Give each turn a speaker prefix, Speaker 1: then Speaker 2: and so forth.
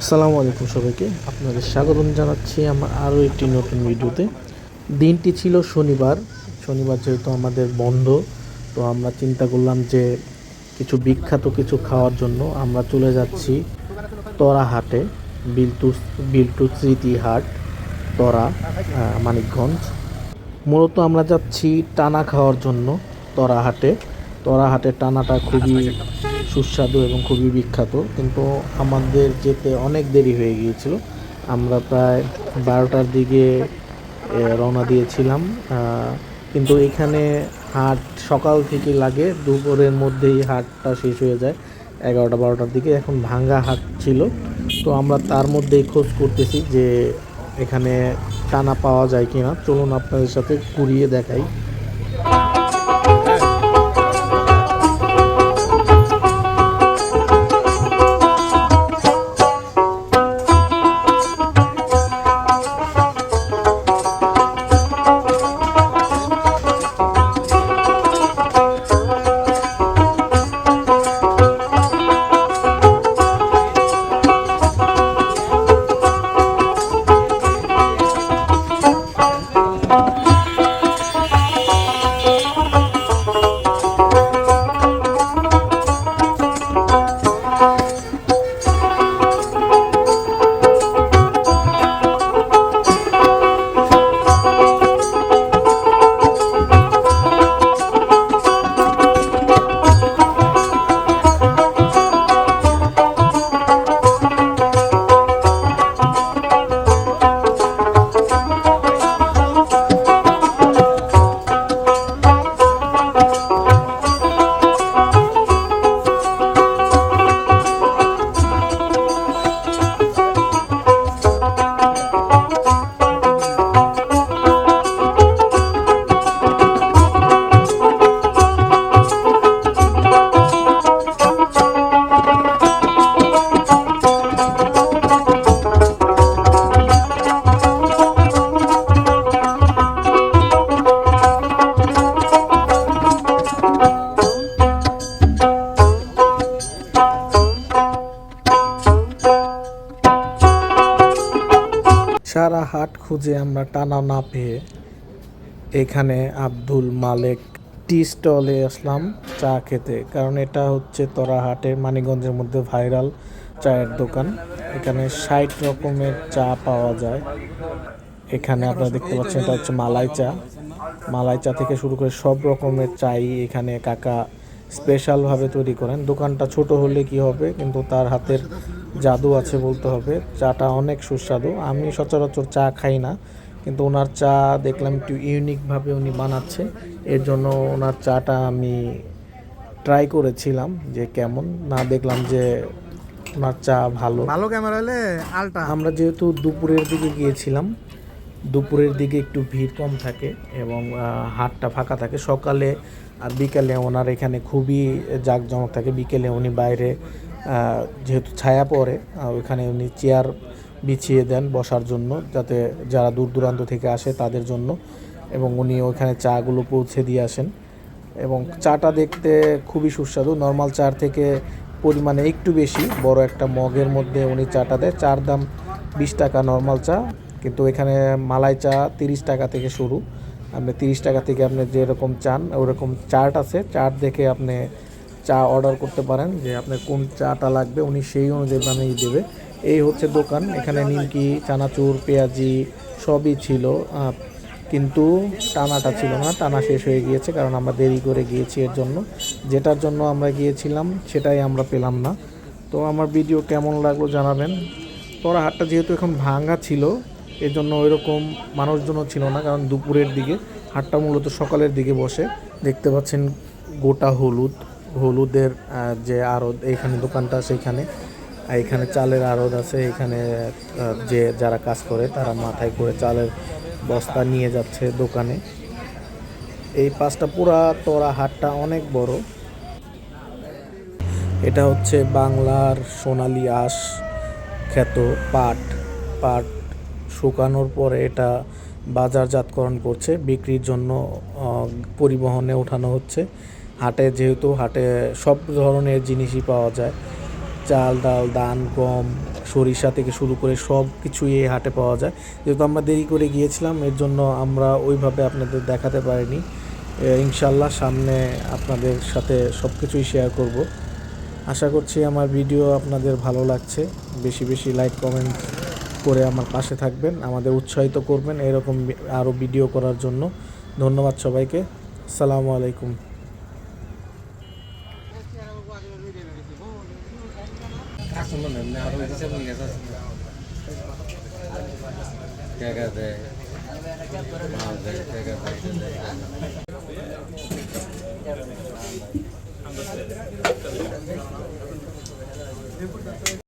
Speaker 1: আসসালামু আলাইকুম সবাইকে, আপনাদের স্বাগতম জানাচ্ছি আমার আরও একটি নতুন ভিডিওতে। দিনটি ছিল শনিবার। যেহেতু আমাদের বন্ধ, তো আমরা চিন্তা করলাম যে কিছু বিখ্যাত কিছু খাওয়ার জন্য আমরা চলে যাচ্ছি তরা হাটে। বিল্টু বিল্টু স্মৃতি হাট, তরা, মানিকগঞ্জ। মূলত আমরা যাচ্ছি টানা খাওয়ার জন্য তরা হাটে। তরা হাটের টানাটা খুবই সুস্বাদু এবং খুবই বিখ্যাত, কিন্তু আমাদের যেতে অনেক দেরি হয়ে গিয়েছিল। আমরা প্রায় 12টার দিকে রওনা দিয়েছিলাম, কিন্তু এখানে হাট সকাল থেকে লাগে, দুপুরের মধ্যেই হাটটা শেষ হয়ে যায় 11টা 12টার দিকে। এখন ভাঙ্গা হাট ছিল, তো আমরা তার মধ্যেই খোঁজ করতেছি যে এখানে টানা পাওয়া যায় কিনা। চলুন আপনাদের সাথে ঘুরিয়ে দেখাই। সারা হাট খুঁজে আমরা টানা না পেয়ে এখানে আব্দুল মালেক টি স্টলে আসলাম চা খেতে, কারণ এটা হচ্ছে তরা হাটের মানিকগঞ্জের মধ্যে ভাইরাল চায়ের দোকান। এখানে 60 রকমের চা পাওয়া যায়। এখানে আপনারা দেখতে পাচ্ছেন, এটা হচ্ছে মালাই চা থেকে শুরু করে সব রকমের চাই এখানে কাকা স্পেশালভাবে তৈরি করেন। দোকানটা ছোট হলে কি হবে, কিন্তু তার হাতের জাদু আছে বলতে হবে। চাটা অনেক সুস্বাদু। আমি সচরাচর চা খাই না, কিন্তু ওনার চা দেখলাম একটু ইউনিকভাবে উনি বানাচ্ছে, এর জন্য ওনার চাটা আমি ট্রাই করেছিলাম যে কেমন। না, দেখলাম যে ওনার চা ভালো।
Speaker 2: ক্যামেরা হলে আলটা।
Speaker 1: আমরা যেহেতু দুপুরের দিকে গিয়েছিলাম, দুপুরের দিকে একটু ভিড় কম থাকে এবং হাটটা ফাঁকা থাকে। সকালে আর বিকেলে ওনার এখানে খুবই জাঁকজমক থাকে। বিকেলে উনি বাইরে, যেহেতু ছায়া পড়ে, ওইখানে উনি চেয়ার বিছিয়ে দেন বসার জন্য, যাতে যারা দূর দূরান্ত থেকে আসে তাদের জন্য, এবং উনি ওইখানে চাগুলো পৌঁছে দিয়ে আসেন। এবং চাটা দেখতে খুবই সুস্বাদু, নর্মাল চার থেকে পরিমাণে একটু বেশি। বড় একটা মগের মধ্যে উনি চাটা দেয়। চার দাম 20 টাকা নর্মাল চা, কিন্তু এখানে মালাই চা 30 টাকা থেকে শুরু। আপনি 30 টাকা থেকে আপনি যেরকম চান ওরকম চার্ট আছে, চার্ট দেখে আপনি চা অর্ডার করতে পারেন যে আপনার কোন চাটা লাগবে, উনি সেই অনুযায়ী বানিয়ে দেবে। এই হচ্ছে দোকান। এখানে নিমকি, চানাচুর, পেঁয়াজি সবই ছিল, কিন্তু টানাটা ছিল না। টানা শেষ হয়ে গিয়েছে, কারণ আমরা দেরি করে গিয়েছি। এর জন্য, যেটার জন্য আমরা গিয়েছিলাম সেটাই আমরা পেলাম না। তো আমার ভিডিও কেমন লাগলো জানাবেন। তরা হাটটা যেহেতু এখন ভাঙা ছিল, এর জন্য ওইরকম মানুষজনও ছিল না, কারণ দুপুরের দিকে হাটটা মূলত সকালের দিকে বসে। দেখতে পাচ্ছেন গোটা হলুদের যে আড়ত, এইখানে দোকানটা, সেইখানে এখানে চালের আড়ত আছে। এখানে যে যারা কাজ করে তারা মাথায় করে চালের বস্তা নিয়ে যাচ্ছে দোকানে। এই পাঁচটা পুরা তরা হাটটা অনেক বড়। এটা হচ্ছে বাংলার সোনালী আঁশ খ্যাত পাট। পাট শুকানোর পরে এটা বাজারজাতকরণ করছে, বিক্রির জন্য পরিবহনে ওঠানো হচ্ছে। হাটে, যেহেতু হাটে সব ধরনের জিনিসই পাওয়া যায়, চাল, ডাল, ধান, গম, সরিষা থেকে শুরু করে সব কিছুই এই হাটে পাওয়া যায়। যেহেতু আমরা দেরি করে গিয়েছিলাম, এর জন্য আমরা ওইভাবে আপনাদের দেখাতে পারিনি। ইনশাল্লাহ সামনে আপনাদের সাথে সব কিছুই শেয়ার করব। আশা করছি আমার ভিডিও আপনাদের ভালো লাগছে। বেশি বেশি লাইক কমেন্ট করে আমার পাশে থাকবেন, আমাদের উৎসাহিত করবেন এরকম আরও ভিডিও করার জন্য। ধন্যবাদ সবাইকে। আসসালামু আলাইকুম।
Speaker 2: क्या कहते हैं